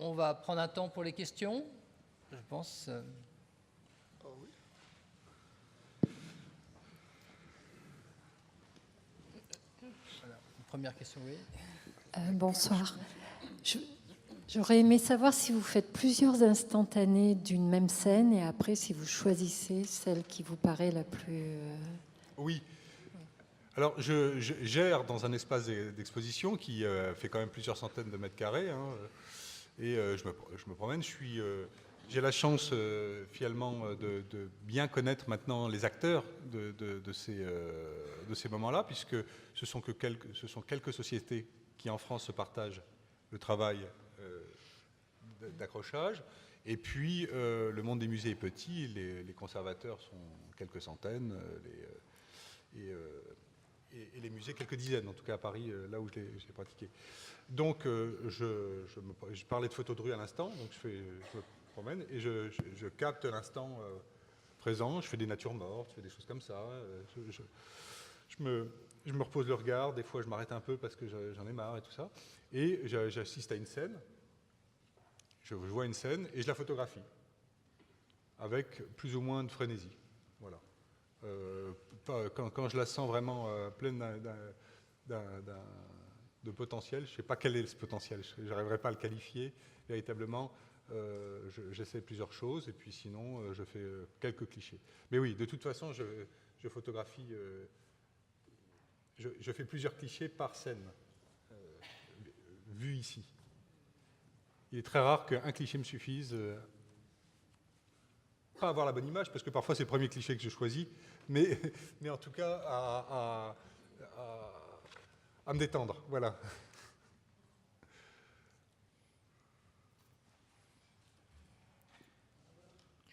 on va prendre un temps pour les questions, je pense. Oh oui. Voilà. Première question, oui. Bonsoir. J'aurais aimé savoir si vous faites plusieurs instantanés d'une même scène et après si vous choisissez celle qui vous paraît la plus... Oui. Alors, je gère dans un espace d'exposition qui fait quand même plusieurs centaines de mètres carrés, hein, et je me promène. J'ai la chance, finalement, de bien connaître maintenant les acteurs de ces moments-là, puisque ce sont quelques sociétés qui, en France, se partagent le travail d'accrochage. Et puis, le monde des musées est petit, les conservateurs sont quelques centaines, et les musées quelques dizaines, en tout cas à Paris, là où j'ai pratiqué. Donc, je parlais de photos de rue à l'instant, donc je me promène et je capte l'instant présent, je fais des natures mortes, je fais des choses comme ça. Je me repose le regard, des fois je m'arrête un peu parce que j'en ai marre et tout ça. Et j'assiste à une scène, je vois une scène et je la photographie, avec plus ou moins de frénésie. Voilà. Quand je la sens vraiment pleine de potentiel, je ne sais pas quel est ce potentiel, je n'arriverai pas à le qualifier véritablement. J'essaie plusieurs choses et puis sinon je fais quelques clichés. Mais oui, de toute façon, je photographie, je fais plusieurs clichés par scène, vu ici. Il est très rare qu'un cliché me suffise. Pas avoir la bonne image, parce que parfois c'est le premier cliché que je choisis, mais en tout cas à me détendre, voilà.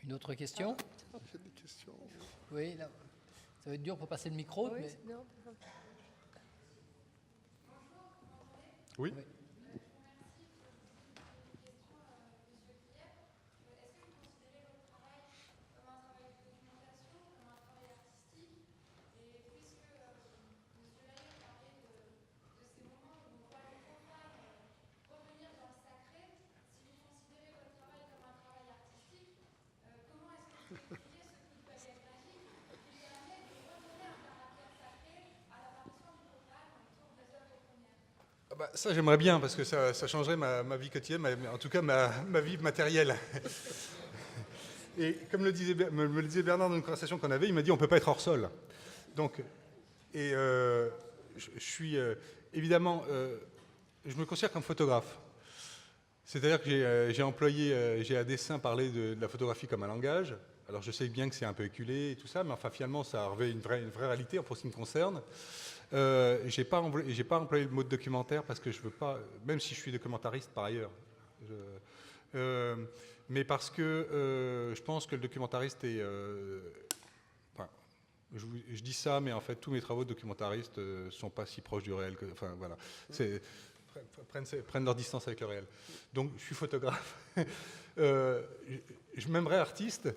Une autre question? J'ai des questions. Oui, là, ça va être dur pour passer le micro. Oui, mais... non. Oui. Oui. Bah, ça j'aimerais bien, parce que ça changerait ma vie quotidienne, mais en tout cas ma vie matérielle. Et comme me le disait Bernard dans une conversation qu'on avait, il m'a dit on ne peut pas être hors sol. Donc, et je suis évidemment, je me considère comme photographe. C'est-à-dire que j'ai à dessein parlé de la photographie comme un langage. Alors je sais bien que c'est un peu éculé et tout ça, mais enfin finalement ça revêt une vraie réalité pour ce qui me concerne. J'ai pas employé le mot de documentaire parce que je veux pas, même si je suis documentariste par ailleurs, mais parce que je pense que le documentariste est, enfin, je dis ça, mais en fait tous mes travaux de documentariste sont pas si proches du réel que, enfin voilà, prennent leur distance avec le réel. Donc je suis photographe. Je m'aimerais artiste,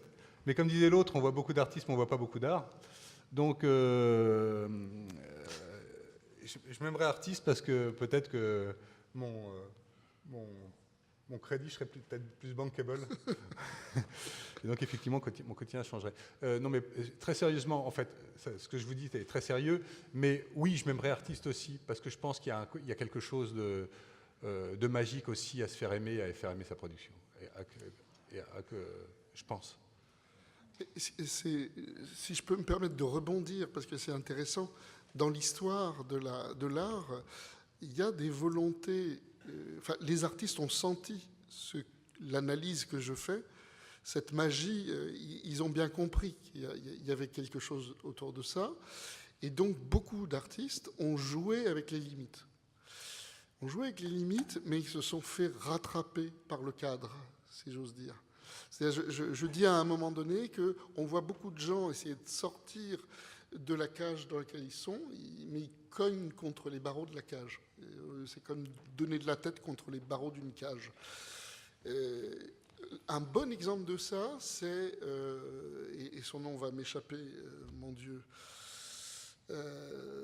mais comme disait l'autre, on voit beaucoup d'artistes, mais on voit pas beaucoup d'art. Donc je m'aimerais artiste parce que peut-être que mon crédit serait peut-être plus bankable. Et donc effectivement, mon quotidien changerait. Non mais très sérieusement, en fait, ce que je vous dis est très sérieux, mais oui, je m'aimerais artiste aussi, parce que je pense qu'il y a quelque chose de magique aussi à se faire aimer, à faire aimer sa production. Je pense. Si je peux me permettre de rebondir, parce que c'est intéressant, dans l'histoire de l'art, il y a des volontés, enfin, les artistes ont senti l'analyse que je fais, cette magie, ils ont bien compris qu'il y avait quelque chose autour de ça, et donc beaucoup d'artistes ont joué avec les limites. On jouait avec les limites, mais ils se sont fait rattraper par le cadre, si j'ose dire. Je dis à un moment donné qu'on voit beaucoup de gens essayer de sortir de la cage dans laquelle ils sont, mais ils cognent contre les barreaux de la cage. C'est comme donner de la tête contre les barreaux d'une cage. Un bon exemple de ça, c'est, et son nom va m'échapper, mon Dieu,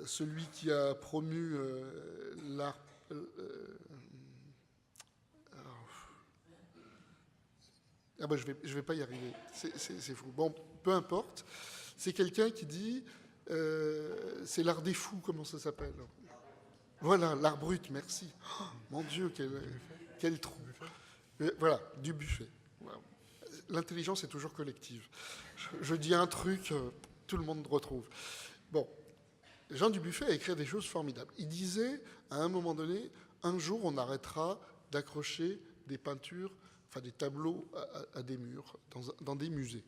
celui qui a promu l'art... Ah ben, je vais pas y arriver. C'est fou. Bon, peu importe. C'est quelqu'un qui dit, c'est l'art des fous, comment ça s'appelle? Voilà, l'art brut, merci. Oh, mon Dieu, quel trou. Voilà, du Buffet. Voilà. L'intelligence est toujours collective. Je dis un truc, tout le monde retrouve. Bon, Jean Dubuffet a écrit des choses formidables. Il disait, à un moment donné, un jour, on arrêtera d'accrocher des peintures, enfin des tableaux à des murs, dans des musées.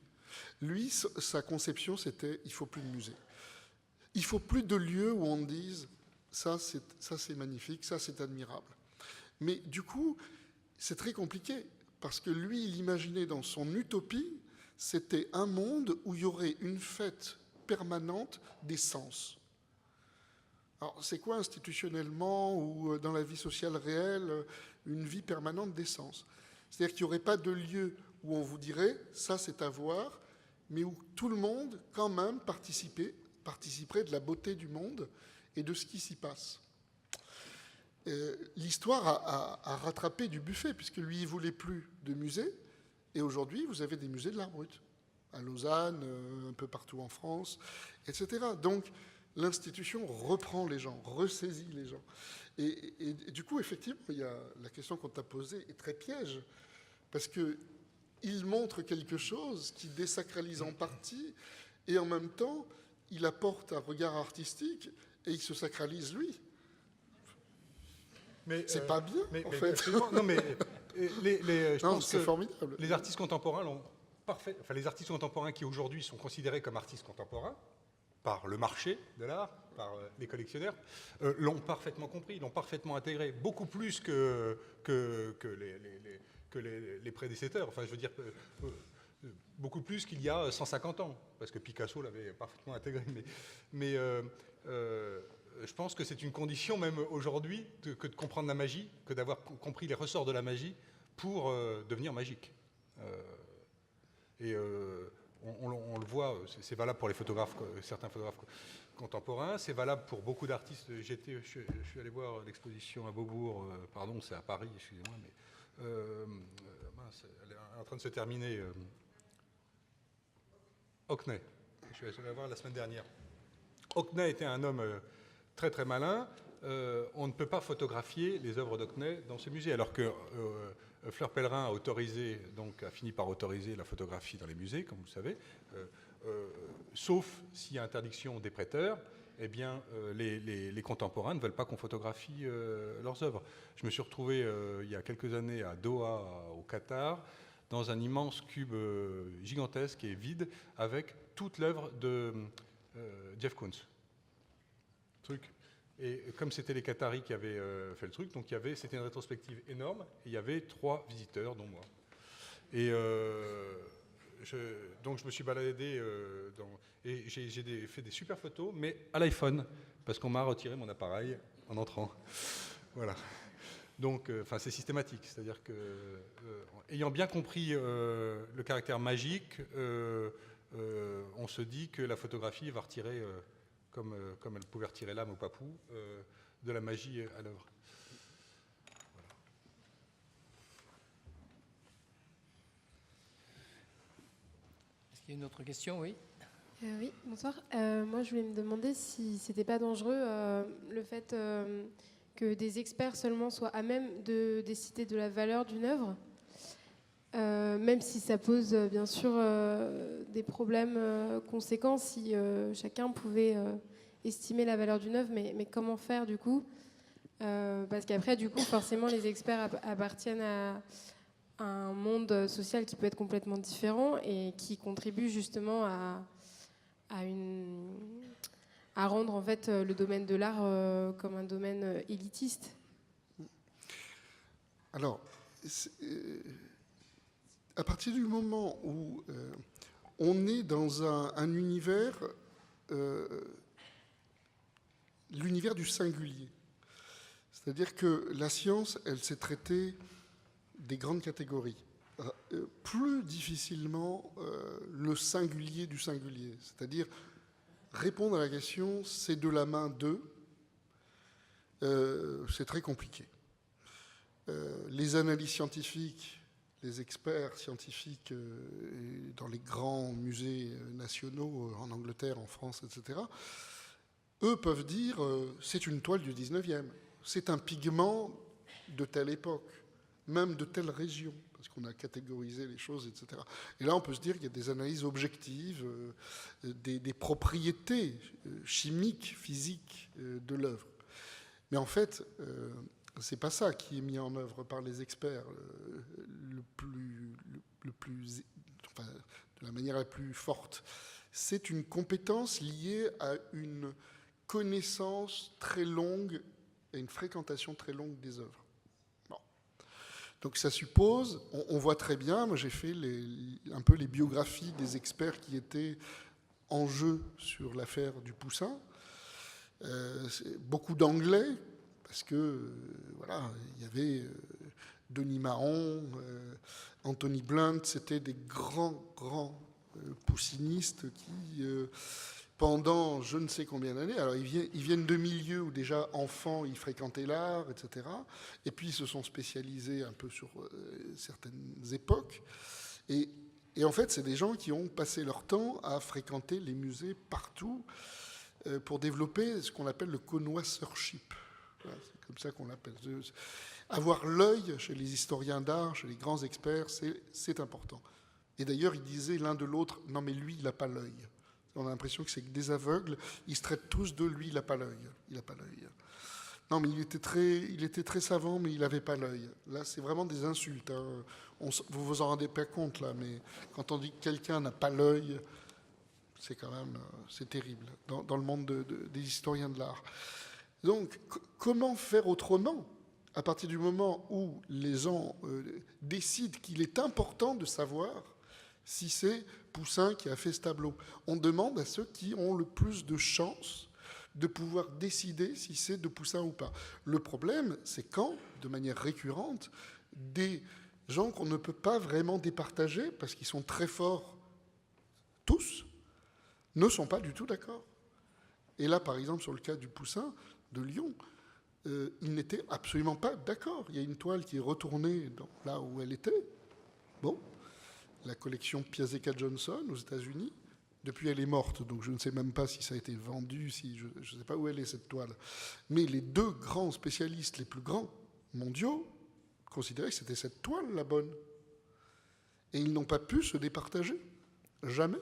Lui, sa conception, c'était, il ne faut plus de musées. Il ne faut plus de lieux où on dise, ça c'est magnifique, ça c'est admirable. Mais du coup, c'est très compliqué, parce que lui, il imaginait dans son utopie, c'était un monde où il y aurait une fête permanente des sens. Alors, c'est quoi institutionnellement ou dans la vie sociale réelle une vie permanente des sens? C'est-à-dire qu'il n'y aurait pas de lieu où on vous dirait ça c'est à voir, mais où tout le monde quand même participerait de la beauté du monde et de ce qui s'y passe. L'histoire a rattrapé Dubuffet, puisque lui, il ne voulait plus de musées, et aujourd'hui, vous avez des musées de l'art brut, à Lausanne, un peu partout en France, etc. Donc, l'institution reprend les gens, ressaisit les gens. Et du coup, effectivement, il y a la question qu'on t'a posée est très piège, parce qu'il montre quelque chose qui désacralise en partie, et en même temps, il apporte un regard artistique, et il se sacralise lui. C'est pas bien, en fait. Non, mais je pense c'est que formidable. les artistes contemporains l'ont parfait. Enfin, les artistes contemporains qui aujourd'hui sont considérés comme artistes contemporains par le marché de l'art, par les collectionneurs, l'ont parfaitement compris, l'ont parfaitement intégré, beaucoup plus que les prédécesseurs. Enfin, je veux dire, beaucoup plus qu'il y a 150 ans, parce que Picasso l'avait parfaitement intégré. Mais je pense que c'est une condition même aujourd'hui que de comprendre la magie, que d'avoir compris les ressorts de la magie pour devenir magique. On le voit, c'est valable pour les photographes, certains photographes contemporains, c'est valable pour beaucoup d'artistes. Je suis allé voir l'exposition à Beaubourg, pardon, c'est à Paris, excusez-moi, mais mince, elle est en train de se terminer. Hockney, je suis allé la voir la semaine dernière. Hockney était un homme très très malin. On ne peut pas photographier les œuvres d'Hockney dans ce musée, alors que Fleur Pellerin a fini par autoriser la photographie dans les musées, comme vous le savez, sauf s'il y a interdiction des prêteurs. Eh bien, les contemporains ne veulent pas qu'on photographie leurs œuvres. Je me suis retrouvé il y a quelques années à Doha, au Qatar, dans un immense cube gigantesque et vide, avec toute l'œuvre de Jeff Koons. Et comme c'était les Qataris qui avaient fait le truc, donc c'était une rétrospective énorme, et il y avait 3 visiteurs, dont moi. Et donc je me suis baladé et j'ai fait des super photos, mais à l'iPhone, parce qu'on m'a retiré mon appareil en entrant. Voilà. Donc, c'est systématique, c'est-à-dire que, ayant bien compris le caractère magique, on se dit que la photographie va retirer, comme elle pouvait retirer l'âme au papou, de la magie à l'œuvre. Voilà. Est-ce qu'il y a une autre question? Oui. Oui, bonsoir. Moi, je voulais me demander si c'était pas dangereux le fait que des experts seulement soient à même de décider de la valeur d'une œuvre, même si ça pose bien sûr des problèmes conséquents si chacun pouvait estimer la valeur d'une œuvre, mais comment faire du coup parce qu'après, du coup, forcément, les experts appartiennent à un monde social qui peut être complètement différent et qui contribue justement à rendre en fait le domaine de l'art comme un domaine élitiste. Alors, à partir du moment où on est dans un univers, l'univers du singulier, c'est-à-dire que la science, elle sait traiter des grandes catégories, plus difficilement le singulier du singulier, c'est-à-dire répondre à la question « c'est de la main d'eux », c'est très compliqué. Les analyses scientifiques, les experts scientifiques dans les grands musées nationaux en Angleterre, en France, etc., eux peuvent dire c'est une toile du 19e, c'est un pigment de telle époque, même de telle région, parce qu'on a catégorisé les choses, etc. Et là, on peut se dire qu'il y a des analyses objectives, des propriétés chimiques, physiques de l'œuvre. Mais en fait, c'est pas ça qui est mis en œuvre par les experts enfin, de la manière la plus forte. C'est une compétence liée à une connaissance très longue et une fréquentation très longue des œuvres. Bon. Donc ça suppose, on voit très bien, moi j'ai fait un peu les biographies des experts qui étaient en jeu sur l'affaire du Poussin. Beaucoup d'anglais, parce que voilà, il y avait Denis Mahon, Anthony Blunt, c'était des grands poussinistes qui, pendant je ne sais combien d'années, alors ils viennent de milieux où déjà enfants ils fréquentaient l'art, etc. Et puis ils se sont spécialisés un peu sur certaines époques. Et en fait, c'est des gens qui ont passé leur temps à fréquenter les musées partout pour développer ce qu'on appelle le connoisseurship. Voilà, c'est comme ça qu'on l'appelle. Avoir l'œil chez les historiens d'art, chez les grands experts, c'est important. Et d'ailleurs, ils disaient l'un de l'autre, non mais lui, il n'a pas l'œil. On a l'impression que c'est que des aveugles, ils se traitent tous de lui, il n'a pas l'œil. Il n'a pas l'œil. Non, mais il était très savant, mais il n'avait pas l'œil. Là, c'est vraiment des insultes. Hein. Vous vous en rendez pas compte, là, mais quand on dit que quelqu'un n'a pas l'œil, c'est quand même c'est terrible dans le monde des historiens de l'art. Donc, comment faire autrement à partir du moment où les gens décident qu'il est important de savoir si c'est Poussin qui a fait ce tableau? On demande à ceux qui ont le plus de chances de pouvoir décider si c'est de Poussin ou pas. Le problème, c'est quand, de manière récurrente, des gens qu'on ne peut pas vraiment départager, parce qu'ils sont très forts, tous, ne sont pas du tout d'accord. Et là, par exemple, sur le cas du Poussin de Lyon, ils n'étaient absolument pas d'accord. Il y a une toile qui est retournée là où elle était. Bon, la collection Piazeca Johnson aux États-Unis. Depuis, elle est morte, donc je ne sais même pas si ça a été vendu, je ne sais pas où elle est, cette toile. Mais les deux grands spécialistes, les plus grands mondiaux, considéraient que c'était cette toile la bonne. Et ils n'ont pas pu se départager. Jamais.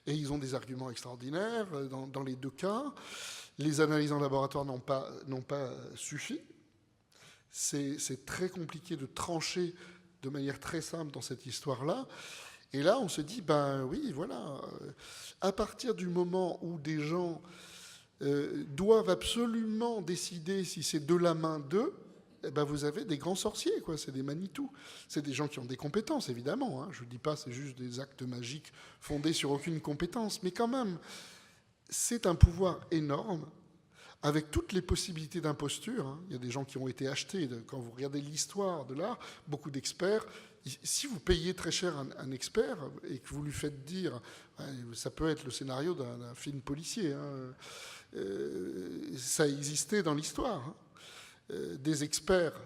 Et ils ont des arguments extraordinaires dans les deux cas. Les analyses en laboratoire n'ont pas suffi. C'est très compliqué de trancher de manière très simple dans cette histoire-là. Et là, on se dit, ben oui, voilà, à partir du moment où des gens doivent absolument décider si c'est de la main d'eux, eh ben vous avez des grands sorciers, quoi. C'est des Manitou. C'est des gens qui ont des compétences, évidemment. Hein. Je ne dis pas c'est juste des actes magiques fondés sur aucune compétence, mais quand même, c'est un pouvoir énorme, avec toutes les possibilités d'imposture. Hein. Il y a des gens qui ont été achetés. Quand vous regardez l'histoire de l'art, beaucoup d'experts, si vous payez très cher un expert et que vous lui faites dire, ça peut être le scénario d'un film policier, hein, ça existait dans l'histoire. Hein. Des experts,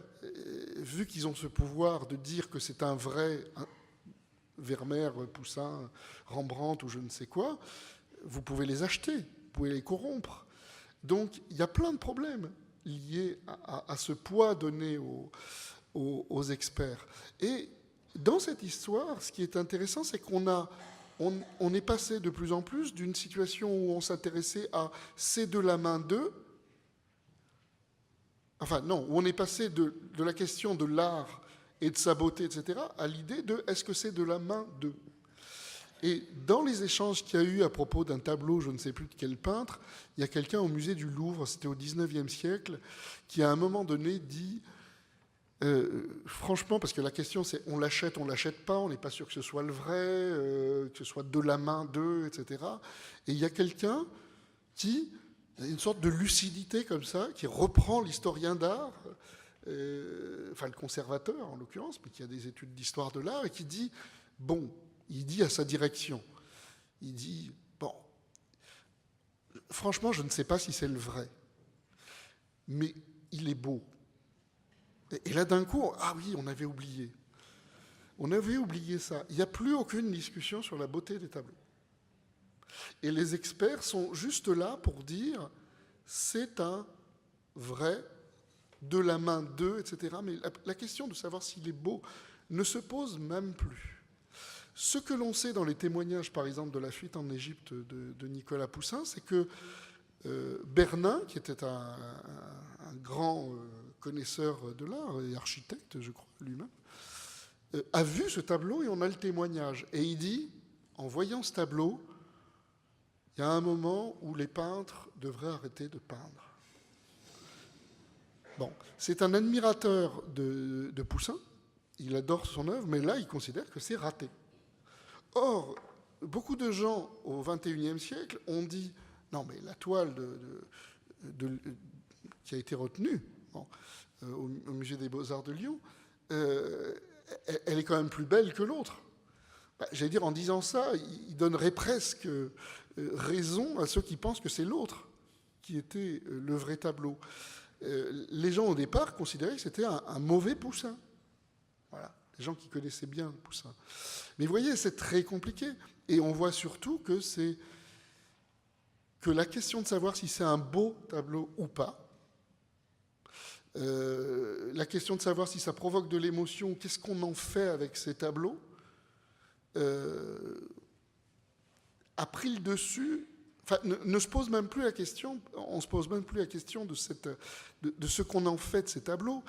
vu qu'ils ont ce pouvoir de dire que c'est un vrai Vermeer, Poussin, Rembrandt ou je ne sais quoi, vous pouvez les acheter, vous pouvez les corrompre. Donc il y a plein de problèmes liés à ce poids donné aux experts. Et dans cette histoire, ce qui est intéressant, c'est on est passé de plus en plus d'une situation où on s'intéressait à « c'est de la main d'eux », enfin non, où on est passé de la question de l'art et de sa beauté, etc., à l'idée de « est-ce que c'est de la main d'eux » ? Et dans les échanges qu'il y a eu à propos d'un tableau, je ne sais plus de quel peintre, il y a quelqu'un au musée du Louvre, c'était au XIXe siècle, qui à un moment donné dit, franchement, parce que la question c'est on l'achète pas, on n'est pas sûr que ce soit le vrai, que ce soit de la main d'eux, etc. Et il y a quelqu'un qui, une sorte de lucidité comme ça, qui reprend l'historien d'art, enfin le conservateur en l'occurrence, mais qui a des études d'histoire de l'art, et qui dit, bon, il dit à sa direction, il dit, bon, franchement, je ne sais pas si c'est le vrai, mais il est beau. Et là, d'un coup, ah oui, on avait oublié. On avait oublié ça. Il n'y a plus aucune discussion sur la beauté des tableaux. Et les experts sont juste là pour dire c'est un vrai, de la main d'eux, etc. Mais la question de savoir s'il est beau ne se pose même plus. Ce que l'on sait dans les témoignages, par exemple, de la fuite en Égypte de Nicolas Poussin, c'est que Bernin, qui était un grand connaisseur de l'art et architecte, je crois, lui-même, a vu ce tableau et on a le témoignage. Et il dit, en voyant ce tableau, il y a un moment où les peintres devraient arrêter de peindre. Bon, c'est un admirateur de Poussin, il adore son œuvre, mais là, il considère que c'est raté. Or, beaucoup de gens au XXIe siècle ont dit non, mais la toile qui a été retenue au Musée des Beaux-Arts de Lyon, elle est quand même plus belle que l'autre. J'allais dire, en disant ça, il donnerait presque raison à ceux qui pensent que c'est l'autre qui était le vrai tableau. Les gens, au départ, considéraient que c'était un mauvais Poussin. Voilà, les gens qui connaissaient bien Poussin. Mais vous voyez, c'est très compliqué. Et on voit surtout que la question de savoir si c'est un beau tableau ou pas, la question de savoir si ça provoque de l'émotion, qu'est-ce qu'on en fait avec ces tableaux, a pris le dessus. Enfin, ne se pose même plus la question, on se pose même plus la question de ce qu'on en fait de ces tableaux.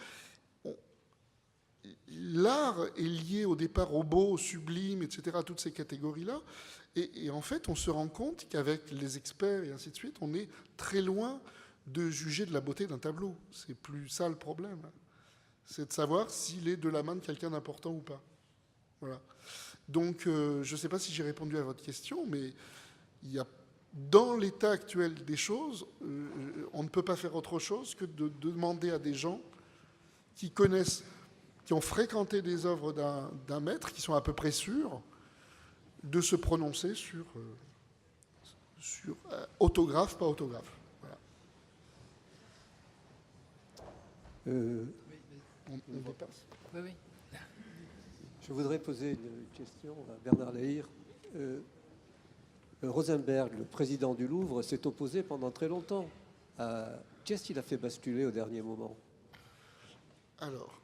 L'art est lié au départ au beau, au sublime, etc., à toutes ces catégories-là. Et en fait, on se rend compte qu'avec les experts et ainsi de suite, on est très loin de juger de la beauté d'un tableau. C'est plus ça le problème. C'est de savoir s'il est de la main de quelqu'un d'important ou pas. Voilà. Donc, je ne sais pas si j'ai répondu à votre question, mais il y a, dans l'état actuel des choses, on ne peut pas faire autre chose que de demander à des gens qui connaissent, qui ont fréquenté des œuvres d'un maître, qui sont à peu près sûrs, de se prononcer sur autographe, pas autographe. Voilà. On dépasse. Oui, oui. Je voudrais poser une question à Bernard Lahire. Rosenberg, le président du Louvre, s'est opposé pendant très longtemps. Qu'est-ce qu'il a fait basculer au dernier moment? Alors,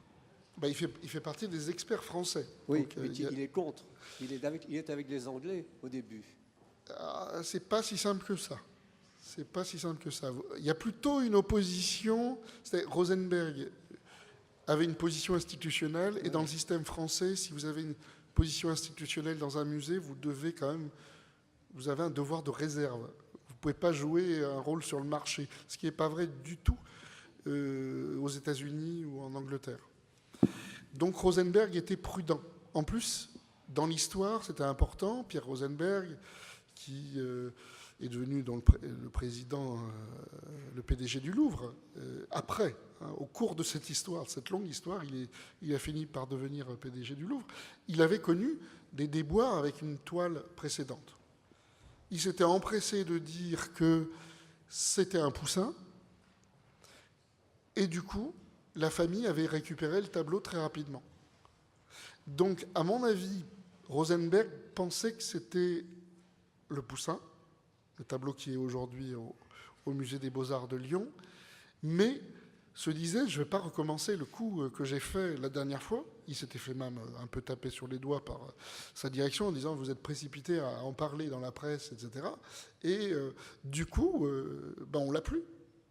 il fait partie des experts français. Oui, donc, mais il est contre. Il est avec les Anglais au début. C'est pas si simple que ça. C'est pas si simple que ça. Il y a plutôt une opposition. Rosenberg avait une position institutionnelle, et dans le système français, si vous avez une position institutionnelle dans un musée, vous avez un devoir de réserve. Vous ne pouvez pas jouer un rôle sur le marché, ce qui n'est pas vrai du tout aux États-Unis ou en Angleterre. Donc Rosenberg était prudent. En plus, dans l'histoire, c'était important. Pierre Rosenberg, qui est devenu donc le président, le PDG du Louvre, après, au cours de cette histoire, cette longue histoire, il a fini par devenir PDG du Louvre. Il avait connu des déboires avec une toile précédente. Il s'était empressé de dire que c'était un Poussin, et du coup, la famille avait récupéré le tableau très rapidement. Donc, à mon avis, Rosenberg pensait que c'était le Poussin, le tableau qui est aujourd'hui au Musée des Beaux-Arts de Lyon, mais se disait, je ne vais pas recommencer le coup que j'ai fait la dernière fois. Il s'était fait même un peu taper sur les doigts par sa direction en disant, vous êtes précipité à en parler dans la presse, etc. Et du coup, on ne l'a plus,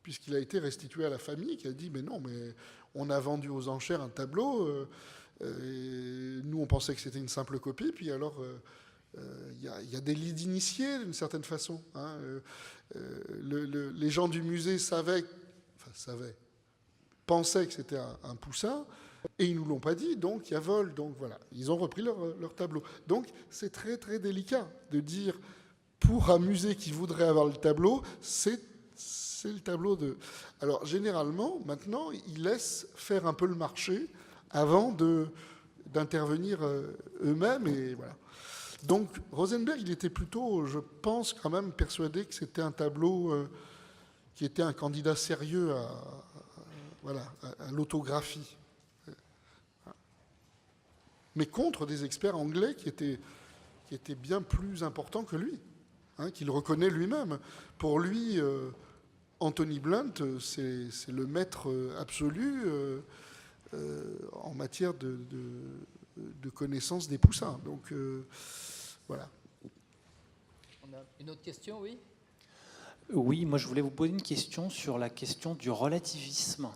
puisqu'il a été restitué à la famille, qui a dit, mais non, mais on a vendu aux enchères un tableau, et nous on pensait que c'était une simple copie, puis alors il y a des lits d'initiés d'une certaine façon. Hein. Les gens du musée pensaient que c'était un Poussin, et ils ne nous l'ont pas dit, donc il y a vol, donc voilà, ils ont repris leur tableau. Donc c'est très très délicat de dire, pour un musée qui voudrait avoir le tableau, c'est le tableau de... Alors généralement, maintenant, ils laissent faire un peu le marché avant d'intervenir eux-mêmes, et voilà. Donc Rosenberg, il était plutôt, je pense, quand même persuadé que c'était un tableau qui était un candidat sérieux à l'autographie. mais contre des experts anglais qui étaient bien plus importants que lui, qu'il reconnaît lui-même. Pour lui, Anthony Blunt, c'est le maître absolu en matière de connaissance des poussins. Donc, voilà. On a une autre question, oui? Oui, moi je voulais vous poser une question sur la question du relativisme.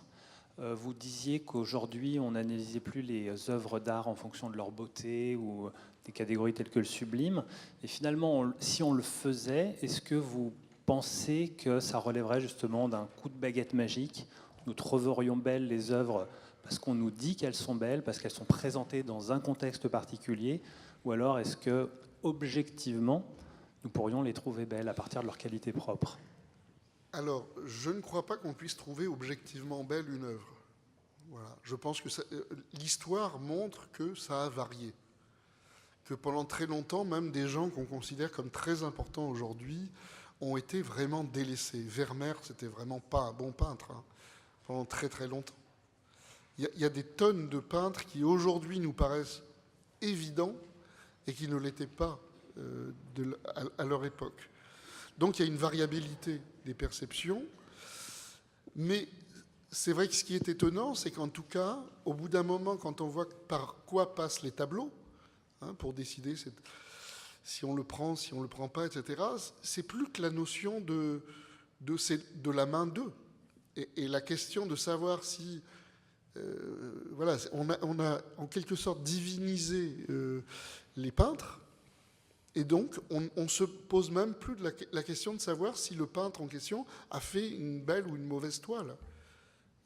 Vous disiez qu'aujourd'hui on n'analysait plus les œuvres d'art en fonction de leur beauté ou des catégories telles que le sublime. Et finalement, si on le faisait, est-ce que vous pensez que ça relèverait justement d'un coup de baguette magique? Nous trouverions belles les œuvres parce qu'on nous dit qu'elles sont belles, parce qu'elles sont présentées dans un contexte particulier, ou alors est-ce que objectivement nous pourrions les trouver belles à partir de leur qualité propre? Alors, je ne crois pas qu'on puisse trouver objectivement belle une œuvre. Voilà. Je pense que l'histoire montre que ça a varié. Que pendant très longtemps, même des gens qu'on considère comme très importants aujourd'hui ont été vraiment délaissés. Vermeer, c'était vraiment pas un bon peintre, pendant très très longtemps. Il y a des tonnes de peintres qui aujourd'hui nous paraissent évidents et qui ne l'étaient pas à leur époque. Donc il y a une variabilité des perceptions, mais c'est vrai que ce qui est étonnant, c'est qu'en tout cas, au bout d'un moment, quand on voit par quoi passent les tableaux, pour décider si on le prend, si on ne le prend pas, etc., c'est plus que la notion de la main d'eux. Et la question de savoir si... voilà, on a en quelque sorte divinisé les peintres. Et donc, on ne se pose même plus la question de savoir si le peintre en question a fait une belle ou une mauvaise toile.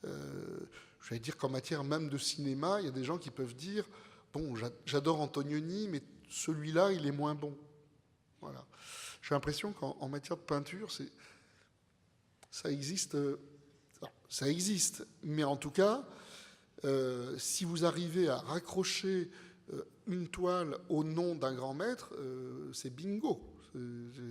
Je vais dire qu'en matière même de cinéma, il y a des gens qui peuvent dire « Bon, j'adore Antonioni, mais celui-là, il est moins bon. » Voilà. J'ai l'impression qu'en matière de peinture, ça existe. Ça existe. Mais en tout cas, si vous arrivez à raccrocher une toile au nom d'un grand maître, c'est bingo.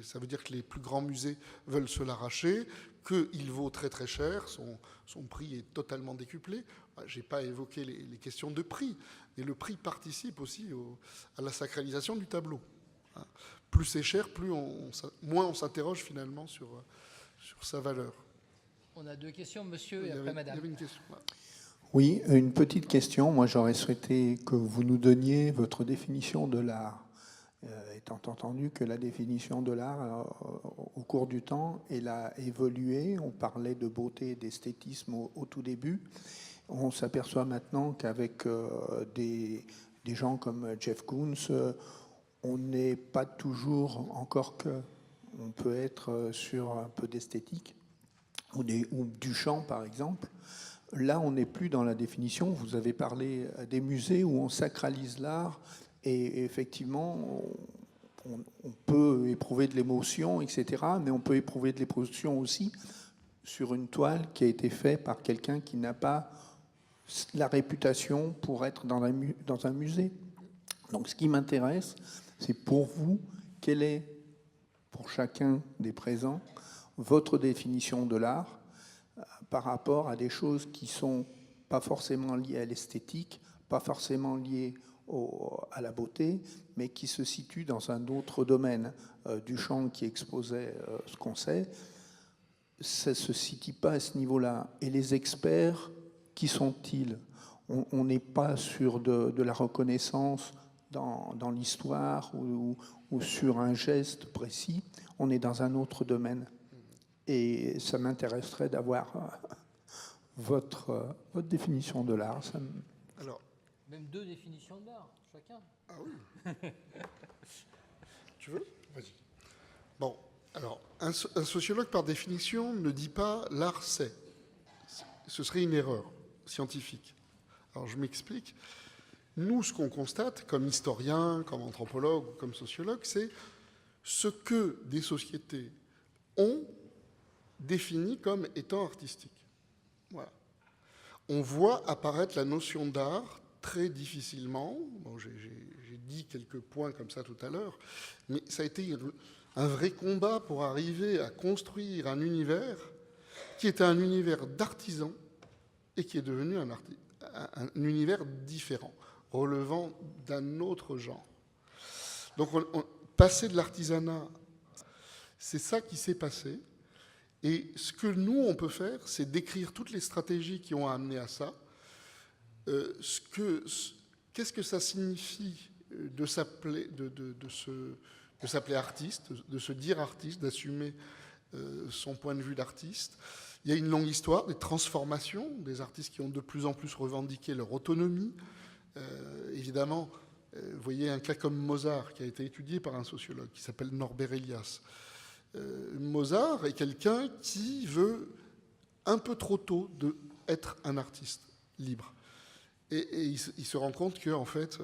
Ça veut dire que les plus grands musées veulent se l'arracher, qu'il vaut très très cher, son prix est totalement décuplé. Je n'ai pas évoqué les questions de prix, mais le prix participe aussi à la sacralisation du tableau. Plus c'est cher, moins on s'interroge finalement sur sa valeur. On a deux questions, monsieur, et après madame. Il y avait une question là. Oui, une petite question. Moi, j'aurais souhaité que vous nous donniez votre définition de l'art. Étant entendu que la définition de l'art, au cours du temps, elle a évolué. On parlait de beauté et d'esthétisme au tout début. On s'aperçoit maintenant qu'avec des gens comme Jeff Koons, on n'est pas toujours encore que... On peut être sur un peu d'esthétique, ou Duchamp, par exemple. Là, on n'est plus dans la définition. Vous avez parlé des musées où on sacralise l'art et effectivement, on peut éprouver de l'émotion, etc. Mais on peut éprouver de l'émotion aussi sur une toile qui a été faite par quelqu'un qui n'a pas la réputation pour être dans un musée. Donc, ce qui m'intéresse, c'est pour vous, quelle est, pour chacun des présents, votre définition de l'art par rapport à des choses qui ne sont pas forcément liées à l'esthétique, pas forcément liées à la beauté, mais qui se situent dans un autre domaine. Duchamp qui exposait ce qu'on sait, ça ne se situe pas à ce niveau-là. Et les experts, qui sont-ils? On n'est pas sur de la reconnaissance dans l'histoire ou sur un geste précis, on est dans un autre domaine. Et ça m'intéresserait d'avoir votre définition de l'art. Alors, même deux définitions de l'art, chacun. Ah oui. Tu veux? Vas-y. Bon, alors, un sociologue, par définition, ne dit pas l'art c'est. Ce serait une erreur scientifique. Alors, je m'explique. Nous, ce qu'on constate, comme historien, comme anthropologue, comme sociologue, c'est ce que des sociétés ont défini comme étant artistique. Voilà. On voit apparaître la notion d'art très difficilement. Bon, j'ai dit quelques points comme ça tout à l'heure, mais ça a été un vrai combat pour arriver à construire un univers qui était un univers d'artisans et qui est devenu un univers différent. relevant d'un autre genre. Donc, passer de l'artisanat, c'est ça qui s'est passé. Et ce que nous, on peut faire, c'est décrire toutes les stratégies qui ont amené à ça. Qu'est-ce que ça signifie de s'appeler artiste, de se dire artiste, d'assumer son point de vue d'artiste. Il y a une longue histoire des transformations, des artistes qui ont de plus en plus revendiqué leur autonomie. Évidemment, vous voyez un cas comme Mozart, qui a été étudié par un sociologue qui s'appelle Norbert Elias. Mozart est quelqu'un qui veut un peu trop tôt être un artiste libre. Et il se rend compte que, en fait,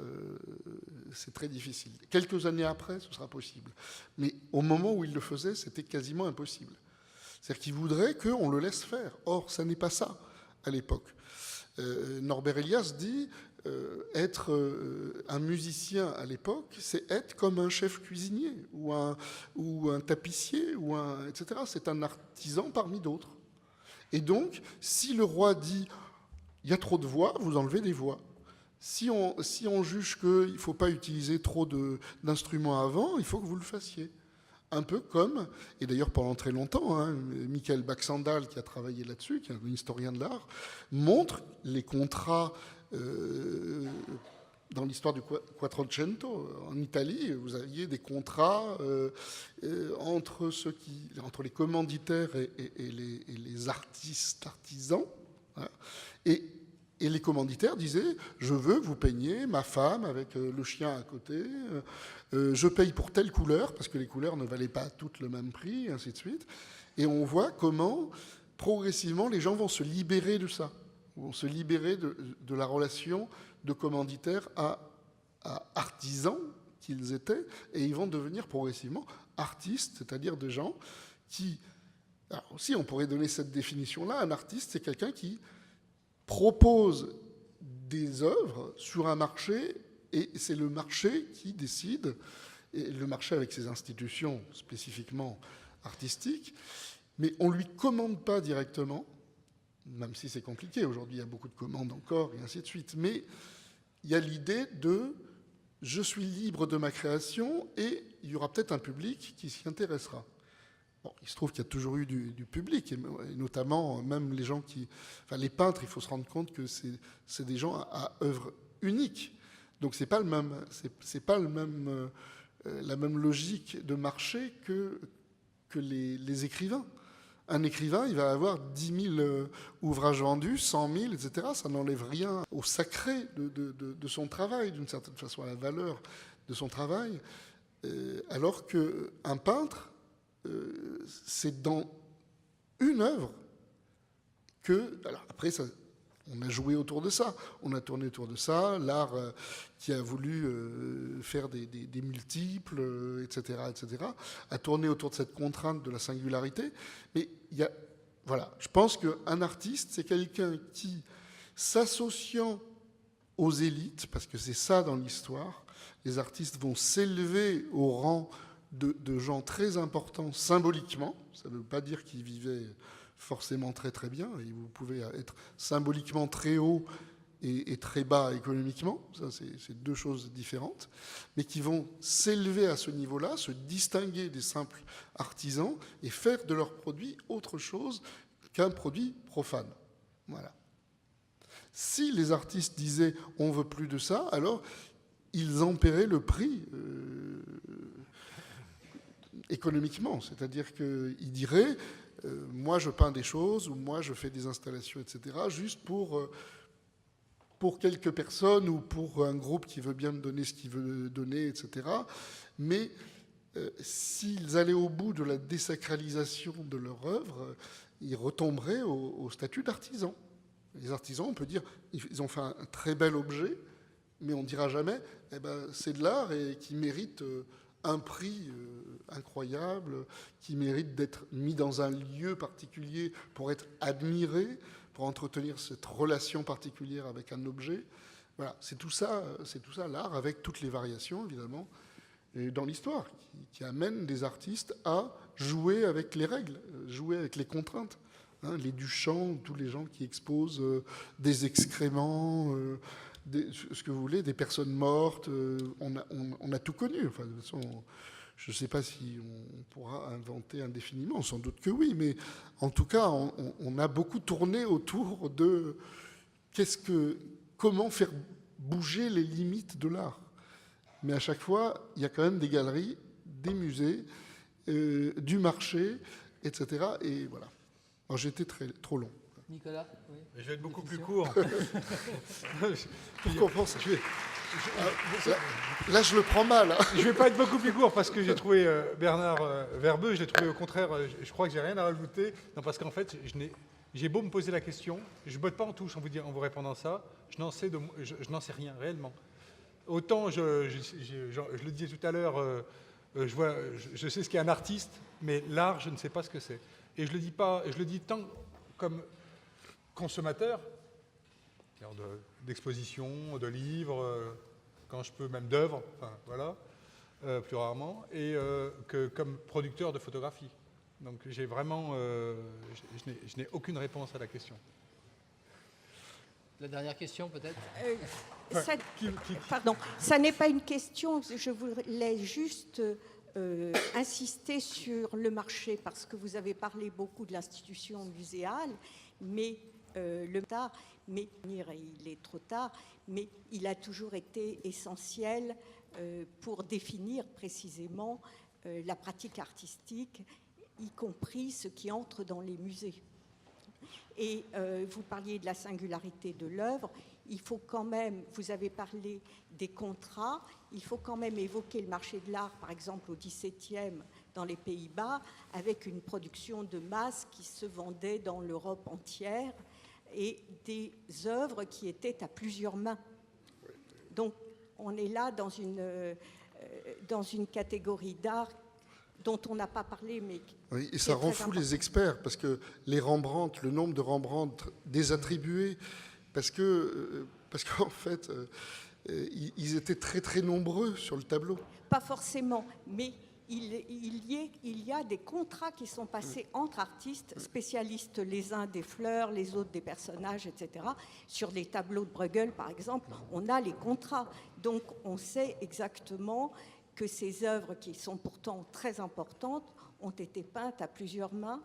c'est très difficile. Quelques années après, ce sera possible. Mais au moment où il le faisait, c'était quasiment impossible. C'est-à-dire qu'il voudrait qu'on le laisse faire. Or, ça n'est pas ça à l'époque. Norbert Elias dit être un musicien à l'époque, c'est être comme un chef cuisinier ou un tapissier, etc. C'est un artisan parmi d'autres. Et donc, si le roi dit il y a trop de voix, vous enlevez des voix. Si on juge qu'il ne faut pas utiliser trop d'instruments avant, il faut que vous le fassiez. Un peu comme, et d'ailleurs pendant très longtemps, Michael Baxandal, qui a travaillé là-dessus, qui est un historien de l'art, montre les contrats dans l'histoire du Quattrocento. En Italie, vous aviez des contrats entre les commanditaires et les artisans. Voilà. Et les commanditaires disaient « Je veux que vous peigniez ma femme avec le chien à côté. Je paye pour telle couleur, parce que les couleurs ne valaient pas toutes le même prix, et ainsi de suite. » Et on voit comment, progressivement, les gens vont se libérer de ça, vont se libérer de la relation de commanditaires à artisans qu'ils étaient, et ils vont devenir progressivement artistes, c'est-à-dire des gens qui... Alors aussi, on pourrait donner cette définition-là. Un artiste, c'est quelqu'un qui propose des œuvres sur un marché, et c'est le marché qui décide, et le marché avec ses institutions spécifiquement artistiques, mais on ne lui commande pas directement, même si c'est compliqué, aujourd'hui il y a beaucoup de commandes encore, et ainsi de suite, mais il y a l'idée de « je suis libre de ma création » et il y aura peut-être un public qui s'y intéressera. Bon, il se trouve qu'il y a toujours eu du public, et notamment même les gens les peintres, il faut se rendre compte que c'est des gens à œuvre unique. Donc c'est pas la même logique de marché que les écrivains. Un écrivain, il va avoir 10 000 ouvrages vendus, 100 000, etc. Ça n'enlève rien au sacré de son travail, d'une certaine façon, à la valeur de son travail. Alors qu'un peintre, c'est dans une œuvre que... Alors après, on a joué autour de ça, on a tourné autour de ça, l'art qui a voulu faire des multiples, etc., a tourné autour de cette contrainte de la singularité. Mais voilà, je pense qu'un artiste, c'est quelqu'un qui, s'associant aux élites, parce que c'est ça dans l'histoire, les artistes vont s'élever au rang de gens très importants symboliquement. Ça ne veut pas dire qu'ils vivaient forcément très très bien, et vous pouvez être symboliquement très haut et très bas économiquement, ça c'est deux choses différentes, mais qui vont s'élever à ce niveau-là, se distinguer des simples artisans et faire de leur produit autre chose qu'un produit profane. Voilà. Si les artistes disaient « on veut plus de ça », alors ils en paieraient le prix économiquement, c'est-à-dire qu'ils diraient moi je peins des choses ou moi je fais des installations, etc., juste pour quelques personnes ou pour un groupe qui veut bien me donner ce qu'il veut donner, etc. Mais s'ils allaient au bout de la désacralisation de leur œuvre, ils retomberaient au statut d'artisan. Les artisans, on peut dire, ils ont fait un très bel objet, mais on ne dira jamais c'est de l'art et qui mérite un prix incroyable, qui mérite d'être mis dans un lieu particulier pour être admiré, pour entretenir cette relation particulière avec un objet. Voilà, c'est tout ça l'art, avec toutes les variations, évidemment, et dans l'histoire, qui amène des artistes à jouer avec les règles, jouer avec les contraintes. Les Duchamp, tous les gens qui exposent des excréments, ce que vous voulez, des personnes mortes, on a tout connu. Enfin, de toute façon, je ne sais pas si on pourra inventer indéfiniment, sans doute que oui, mais en tout cas, on a beaucoup tourné autour de comment faire bouger les limites de l'art. Mais à chaque fois, il y a quand même des galeries, des musées, du marché, etc. Et voilà. Alors, j'étais trop long. Nicolas, oui. Je vais être beaucoup plus court. Pour comprendre, là, je le prends mal. Hein. Je ne vais pas être beaucoup plus court parce que j'ai trouvé Bernard verbeux. Je l'ai trouvé au contraire, je crois que j'ai rien à rajouter. Non, parce qu'en fait, j'ai beau me poser la question, je ne botte pas en touche en vous répondant ça, je n'en sais rien réellement. Autant, je le disais tout à l'heure, je sais ce qu'est un artiste, mais l'art, je ne sais pas ce que c'est. Et je le dis tant comme consommateur, d'expositions, de livres, quand je peux même d'œuvres, enfin, voilà, plus rarement, et que comme producteur de photographie. Donc j'ai vraiment, je n'ai aucune réponse à la question. La dernière question peut-être. Pardon, ça n'est pas une question, je voulais juste insister sur le marché, parce que vous avez parlé beaucoup de l'institution muséale, mais il est trop tard, mais il a toujours été essentiel pour définir précisément la pratique artistique, y compris ce qui entre dans les musées. Et vous parliez de la singularité de l'œuvre. Il faut quand même, vous avez parlé des contrats, il faut quand même évoquer le marché de l'art, par exemple au XVIIe dans les Pays-Bas, avec une production de masse qui se vendait dans l'Europe entière et des œuvres qui étaient à plusieurs mains. Donc on est là dans une catégorie d'art dont on n'a pas parlé, mais oui, et ça rend fou les experts, parce que les Rembrandt, le nombre de Rembrandt désattribués, parce qu'en fait, ils étaient très très nombreux sur le tableau. Pas forcément, mais il y a des contrats qui sont passés entre artistes, spécialistes les uns des fleurs, les autres des personnages, etc. Sur les tableaux de Bruegel, par exemple, on a les contrats. Donc on sait exactement que ces œuvres, qui sont pourtant très importantes, ont été peintes à plusieurs mains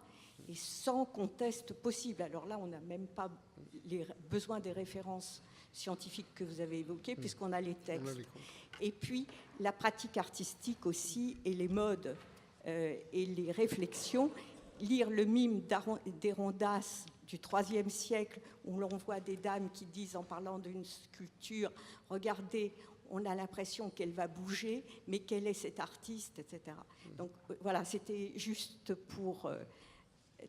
et sans conteste possible. Alors là, on n'a même pas besoin des références scientifiques que vous avez évoquées, puisqu'on a les textes. Et puis, la pratique artistique aussi, et les modes et les réflexions. Lire le mime d'Hérondas du IIIe siècle, où l'on voit des dames qui disent, en parlant d'une sculpture, « Regardez, on a l'impression qu'elle va bouger, mais quel est cet artiste ?» etc. Donc voilà, c'était juste pour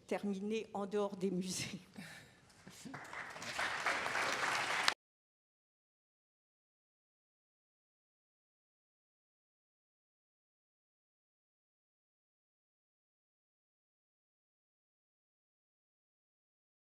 terminer en dehors des musées.